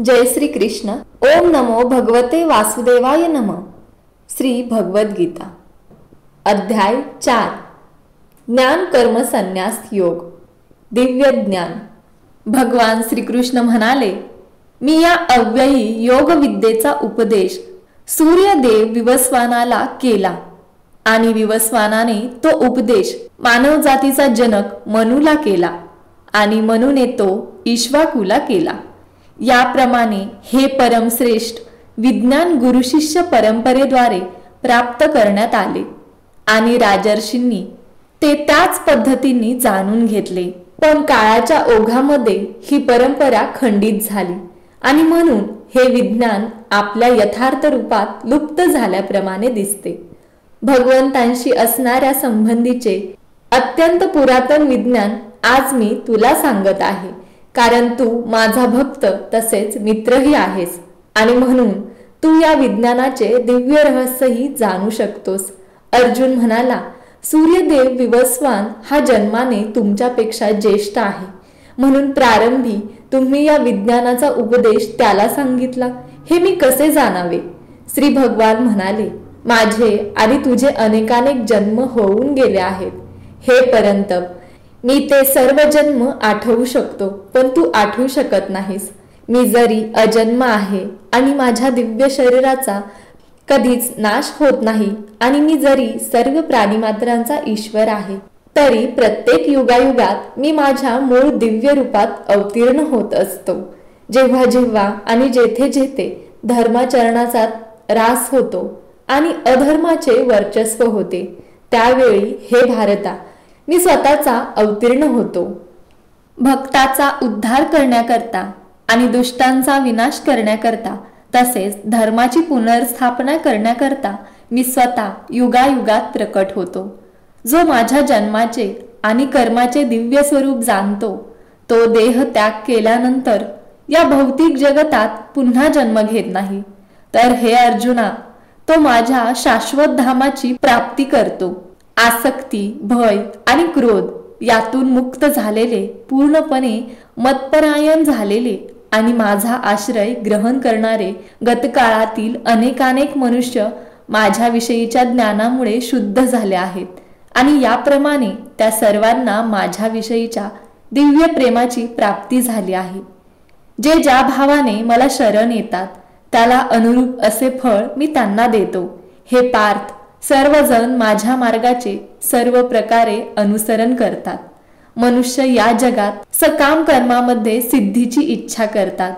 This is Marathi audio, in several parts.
जय श्री कृष्ण. ओम नमो भगवते वासुदेवाय नमः. श्री भगवद गीता अध्याय 4 ज्ञान कर्म संन्यास योग. दिव्य ज्ञान. भगवान श्रीकृष्ण म्हणाले, मी या अव्ययी योग विद्येचा उपदेश सूर्यदेव विवस्वानाला केला आणि विवस्वानाने तो उपदेश मानव जातीचा जनक मनूला केला आणि मनूने तो ईक्ष्वाकुला केला. याप्रमाणे हे परमश्रेष्ठ विज्ञान गुरुशिष्य परंपरेद्वारे प्राप्त करण्यात आले आणि राजर्षींनी ते त्याच पद्धतीने जाणून घेतले. पण काळाच्या ओघामध्ये ही परंपरा खंडित झाली आणि म्हणून हे विज्ञान आपल्या यथार्थ रूपात लुप्त झाल्याप्रमाणे दिसते. भगवंतांशी असणाऱ्या संबंधीचे अत्यंत पुरातन विज्ञान आज मी तुला सांगत आहे, कारण तू माझा भक्त तसेच मित्रही आहेस आणि म्हणून तू या विज्ञानाचे दिव्य रहस्यही जाणू शकतोस. अर्जुन म्हणाला, सूर्यदेव विवस्वान हा जन्माने तुमच्यापेक्षा ज्येष्ठ आहे, म्हणून प्रारंभी तुम्ही या विज्ञानाचा उपदेश त्याला सांगितला, हे मी कसे जाणावे? श्री भगवान म्हणाले, माझे आणि तुझे अनेकानेक जन्म होऊन गेले आहेत. हे परंतप, मी ते सर्व जन्म आठवू शकतो, पण तू आठवू शकत नाहीस. मी जरी अजन्म आहे आणि माझ्या दिव्य शरीराचा कधीच नाश होत नाही आणि मी जरी सर्व प्राणीमात्रांचा ईश्वर आहे, तरी प्रत्येक युगायुगात मी माझ्या मूळ दिव्य रूपात अवतीर्ण होत असतो. जेव्हा जेव्हा आणि जेथे जेथे धर्माचरणाचा ऱ्हास होतो आणि अधर्माचे वर्चस्व होते, त्यावेळी हे भारता मी स्वतःचा अवतीर्ण होतो. भक्ताचा उद्धार करण्याकरता आणि दुष्टांचा विनाश करण्याकरता तसेच धर्माची पुनर्स्थापना करण्याकरता मी स्वतः युगायुगात प्रकट होतो. जो माझ्या जन्माचे आणि कर्माचे दिव्य स्वरूप जाणतो, तो देह त्याग केल्यानंतर या भौतिक जगतात पुन्हा जन्म घेत नाही. तर हे अर्जुना, तो माझ्या शाश्वत धामाची प्राप्ती करतो. आसक्ती, भय आणि क्रोध यातून मुक्त झालेले, पूर्णपणे मतपरायण झालेले आणि माझा आश्रय ग्रहण करणारे गतकाळातील अनेकानेक मनुष्य माझ्याविषयीच्या ज्ञानामुळे शुद्ध झाले आहेत आणि याप्रमाणे त्या सर्वांना माझ्याविषयीच्या दिव्य प्रेमाची प्राप्ती झाली आहे. जे ज्या भावाने मला शरण येतात त्याला अनुरूप असे फळ मी त्यांना देतो. हे पार्थ, सर्वजण माझ्या मार्गाचे सर्व प्रकारे अनुसरण करतात. मनुष्य या जगात सकाम कर्मामध्ये सिद्धीची इच्छा करतात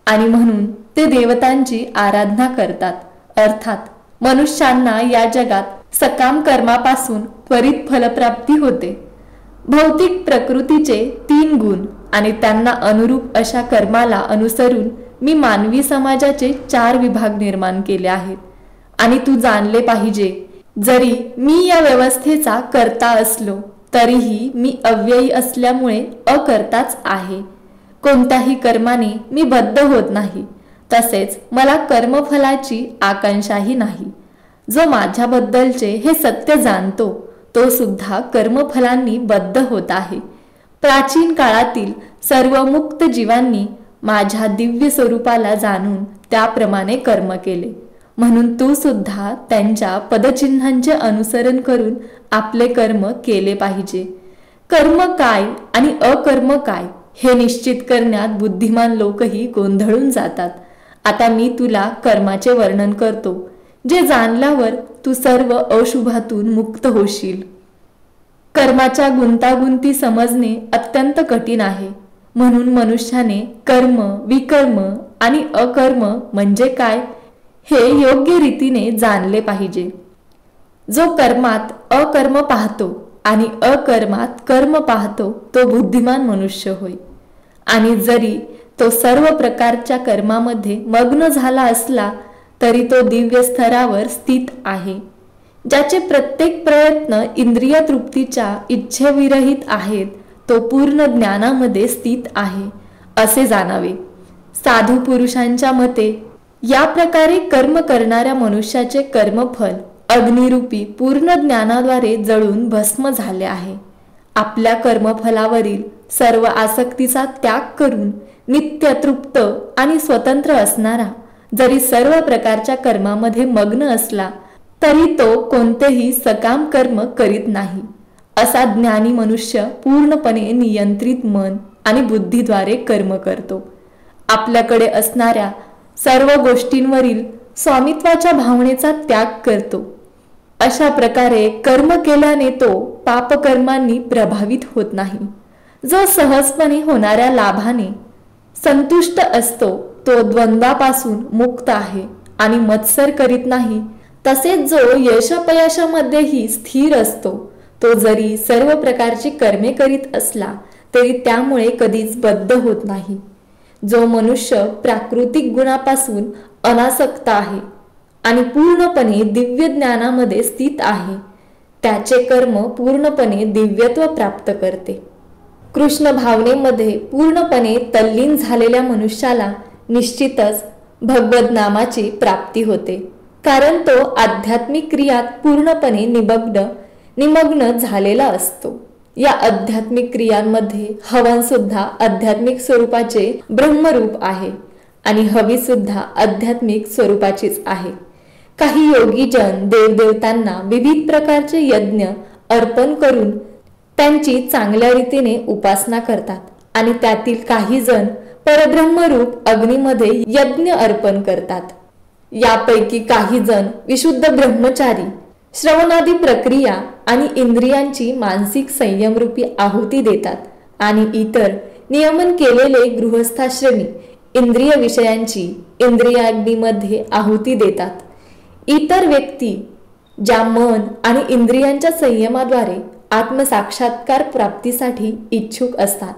आणि म्हणून ते देवतांची आराधना करतात. अर्थात मनुष्यांना या जगात सकाम कर्मापासून त्वरित फलप्राप्ती होते. भौतिक प्रकृतीचे 3 गुण आणि त्यांना अनुरूप अशा कर्माला अनुसरून मी मानवी समाजाचे 4 विभाग निर्माण केले आहेत. आणि तू जाणले पाहिजे, जरी मी या व्यवस्थेचा कर्ता असलो तरीही मी अव्ययी असल्यामुळे अकर्ताच आहे. कोणत्याही कर्माने मी बद्ध होत नाही, तसेच मला कर्मफलाची आकांक्षाही नाही. जो माझ्याबद्दलचे हे सत्य जाणतो, तो सुद्धा कर्मफलांनी बद्ध होत आहे. प्राचीन काळातील सर्व मुक्त जीवांनी माझ्या दिव्य स्वरूपाला जाणून त्याप्रमाणे कर्म केले, म्हणून तू सुद्धा त्यांच्या पदचिन्हांचे अनुसरण करून आपले कर्म केले पाहिजे. कर्म काय आणि अकर्म काय हे निश्चित करण्यात बुद्धिमान लोकही गोंधळून जातात. आता मी तुला कर्माचे वर्णन करतो, जे जाणल्यावर तू सर्व अशुभातून मुक्त होशील. कर्माच्या गुंतागुंती समजणे अत्यंत कठीण आहे, म्हणून मनुष्याने कर्म, विकर्म आणि अकर्म म्हणजे काय हे योग्य रीतीने जाणले पाहिजे. जो कर्मात अकर्म पाहतो आणि अकर्मात कर्म पाहतो, तो बुद्धिमान मनुष्य होय. आणि जरी तो सर्व प्रकारच्या कर्मामध्ये मग्न झाला असला तरी तो दिव्य स्तरावर स्थित आहे. ज्याचे प्रत्येक प्रयत्न इंद्रिय तृप्तीच्या इच्छेविरहित आहेत, तो पूर्ण ज्ञानामध्ये स्थित आहे असे जाणावे. साधू पुरुषांच्या मते या प्रकारे कर्म करणाऱ्या मनुष्याचे कर्मफल अग्निरूपी पूर्ण ज्ञानाद्वारे जळून भस्म झाले आहे. आपल्या कर्मफलावरील सर्व आसक्तीचा त्याग करून नित्य तृप्त आणि स्वतंत्र असणारा जरी सर्व प्रकारच्या कर्मामध्ये मग्न असला तरी तो कोणतेही सकाम कर्म करीत नाही. असा ज्ञानी मनुष्य पूर्णपणे नियंत्रित मन आणि बुद्धीद्वारे कर्म करतो. आपल्याकडे असणाऱ्या सर्व गोष्टींवरील स्वामित्वाच्या भावनेचा त्याग करतो. अशा प्रकारे कर्म केल्याने तो पापकर्मांनी प्रभावित होत नाही. जो सहजपणे होणाऱ्या लाभाने संतुष्ट असतो तो द्वंद्वापासून मुक्त आहे आणि मत्सर करीत नाही. तसेच जो यशापयशामध्येही स्थिर असतो तो जरी सर्व प्रकारची कर्मे करीत असला तरी त्यामुळे कधीच बद्ध होत नाही. जो मनुष्य प्राकृतिक गुणापासून अनासक्त आहे आणि पूर्णपणे दिव्य ज्ञानामध्ये स्थित आहे त्याचे कर्म पूर्णपणे दिव्यत्व प्राप्त करते. कृष्ण भावनेमध्ये पूर्णपणे तल्लीन झालेल्या मनुष्याला निश्चितच भगवत नामाची प्राप्ती होते, कारण तो आध्यात्मिक क्रियात पूर्णपणे निमग्न झालेला असतो. या आध्यात्मिक क्रियांमध्ये हवन सुद्धा आध्यात्मिक स्वरूपाचे ब्रह्मरूप आहे आणि हवी सुद्धा आध्यात्मिक स्वरूपाचीच आहे. काही योगीजन देवदेवतांना विविध प्रकारचे यज्ञ अर्पण करून त्यांची चांगल्या रीतीने उपासना करतात आणि त्यातील काही जण परब्रह्मरूप अग्नीमध्ये यज्ञ अर्पण करतात. यापैकी काही जण विशुद्ध ब्रह्मचारी श्रवणादी प्रक्रिया आणि इंद्रियांची मानसिक संयमरूपी आहुती देतात आणि इतर नियमन केलेले गृहस्थाश्रमी इंद्रिय विषयांची इंद्रियाग्नीमध्ये आहुती देतात. इतर व्यक्ती ज्या मन आणि इंद्रियांच्या संयमाद्वारे आत्मसाक्षात्कार प्राप्तीसाठी इच्छुक असतात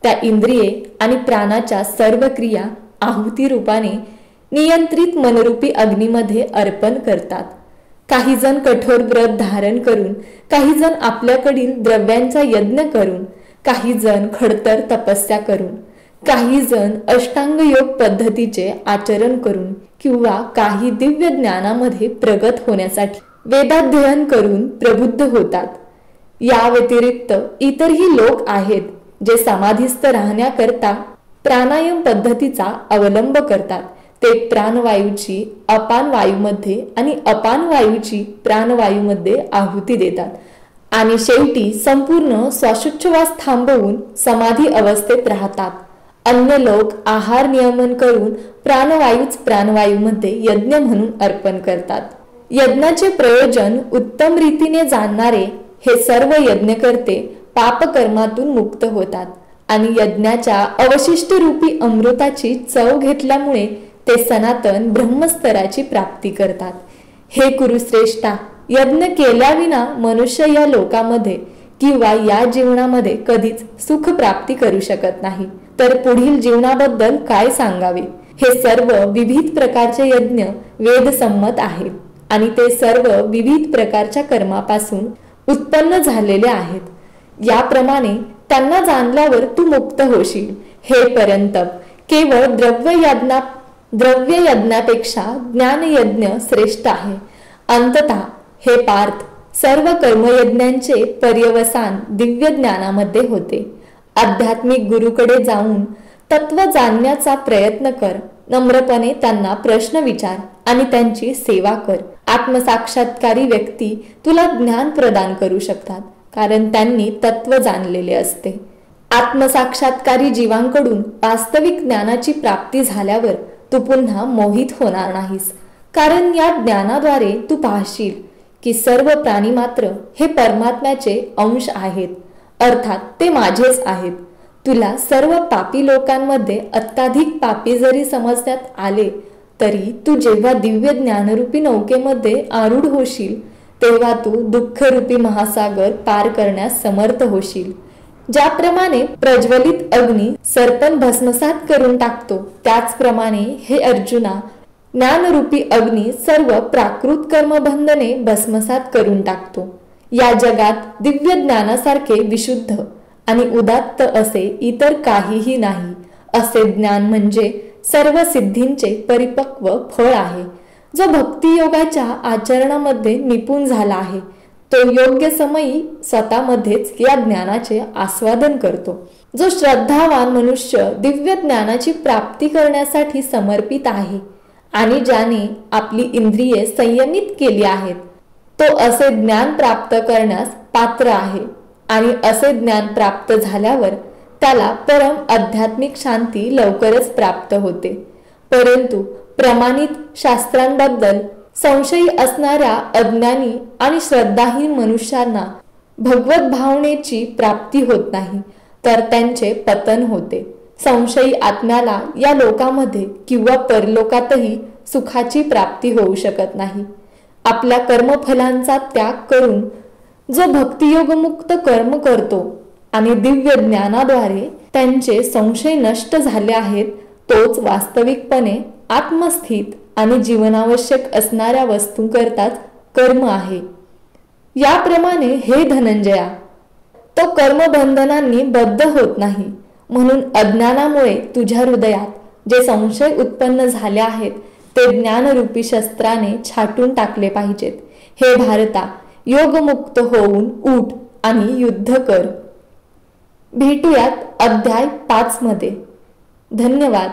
त्या इंद्रिये आणि प्राणाच्या सर्व क्रिया आहुती रूपाने नियंत्रित मनरूपी अग्नीमध्ये अर्पण करतात. काही जण कठोर व्रत धारण करून, काही जण आपल्याकडील द्रव्यांचा यज्ञ करून, काही जण खडतर तपस्या करून, काही जण अष्टांग योग पद्धतीचे आचरण करून किंवा काही दिव्य ज्ञानामध्ये प्रगत होण्यासाठी वेदाध्ययन करून प्रबुद्ध होतात. या व्यतिरिक्त इतरही लोक आहेत जे समाधीस्थ राहण्याकरता प्राणायाम पद्धतीचा अवलंब करतात. ते प्राणवायूची अपान वायूमध्ये आणि अपान वायूची प्राणवायूमध्ये आहुती देतात आणि शेवटी संपूर्ण श्वासोच्छवास थांबवून समाधी अवस्थेत राहतात. अन्य लोक आहार नियमन करून प्राणवायूच प्राणवायूमध्ये यज्ञ म्हणून अर्पण करतात. यज्ञाचे प्रयोजन उत्तम रीतीने जाणणारे हे सर्व यज्ञकर्ते पापकर्मातून मुक्त होतात आणि यज्ञाच्या अवशिष्ट रूपी अमृताची चव घेतल्यामुळे ते सनातन ब्रह्मस्तराची प्राप्ती करतात. हे कुरुश्रेष्ठा, यज्ञ केल्याविना मनुष्य या लोकामध्ये किंवा या जीवनामध्ये कधीच सुख प्राप्ती करू शकत नाही, तर पुढील जीवनाबद्दल काय सांगावे. हे सर्व विविध प्रकारचे यज्ञ वेदसंमत आहेत आणि ते सर्व विविध प्रकारच्या कर्मापासून उत्पन्न झालेले आहेत. याप्रमाणे त्यांना जाणल्यावर तू मुक्त होशील. हे परंतप, केवळ द्रव्य यज्ञापेक्षा ज्ञानयज्ञ श्रेष्ठ आहे. अंततः हे पार्थ, सर्व कर्मयज्ञांचे पर्यवसान दिव्य ज्ञानामध्ये होते. आध्यात्मिक गुरुकडे जाऊन तत्व जाणण्याचा प्रयत्न कर. नम्रपणे त्यांना प्रश्न विचार आणि त्यांची सेवा कर. आत्मसाक्षात्कारी व्यक्ती तुला ज्ञान प्रदान करू शकतात, कारण त्यांनी तत्व जाणलेले असते. आत्मसाक्षात्कारी जीवांकडून वास्तविक ज्ञानाची प्राप्ती झाल्यावर तू पुन्हा मोहित होणार नाहीस, कारण या ज्ञानाद्वारे तू पाहशील की सर्व प्राणी मात्र हे परमात्म्याचे अंश आहेत, अर्थात ते माझेच आहेत. तुला सर्व पापी लोकांमध्ये अत्याधिक पापी जरी समजण्यात आले तरी तू जेव्हा दिव्य ज्ञानरूपी नौकेमध्ये आरूढ होशील तेव्हा तू दुःखरूपी महासागर पार करण्यास समर्थ होशील. ज्याप्रमाणे प्रज्वलित अग्नी सर्पण भस्मसात करून टाकतो, त्याचप्रमाणे हे अर्जुना, ज्ञानरूपी अग्नी सर्व प्राकृत कर्मबंधने भस्मसात करून टाकतो. या जगात दिव्य ज्ञानासारखे विशुद्ध आणि उदात्त असे इतर काहीही नाही. असे ज्ञान म्हणजे सर्व सिद्धींचे परिपक्व फळ आहे. जो भक्तियोगाच्या आचरणामध्ये निपुण झाला आहे तो योग्य समयी स्वतःमध्येच या ज्ञानाचे आस्वादन करतो. जो श्रद्धावान मनुष्य दिव्य ज्ञानाची प्राप्ती करण्यासाठी समर्पित आहे आणि ज्याने आपली इंद्रिये संयमित केली आहेत, तो असे ज्ञान प्राप्त करण्यास पात्र आहे. आणि असे ज्ञान प्राप्त झाल्यावर त्याला परम आध्यात्मिक शांती लवकरच प्राप्त होते. परंतु प्रमाणित शास्त्रांबद्दल संशयी असणाऱ्या अज्ञानी आणि श्रद्धाहीन मनुष्यांना भगवत भावनेची प्राप्ती होत नाही, तर त्यांचे पतन होते. संशयी आत्म्याला या लोकामध्ये किंवा परलोकातही सुखाची प्राप्ती होऊ शकत नाही. आपल्या कर्मफलांचा त्याग करून जो भक्तियोगमुक्त कर्म करतो आणि दिव्य ज्ञानाद्वारे त्यांचे संशय नष्ट झाले आहेत, तोच वास्तविकपणे आत्मस्थित आणि जीवनावश्यक असणाऱ्या वस्तूंकरताच कर्म आहे. याप्रमाणे हे धनंजया, तो कर्मबंधनांनी बद्ध होत नाही. म्हणून अज्ञानामुळे तुझ्या हृदयात जे संशय उत्पन्न झाले आहेत ते ज्ञानरूपी शस्त्राने छाटून टाकले पाहिजेत. हे भारता, योगमुक्त होऊन उठ आणि युद्ध कर. भेटूयात अध्याय 5 मध्ये. धन्यवाद.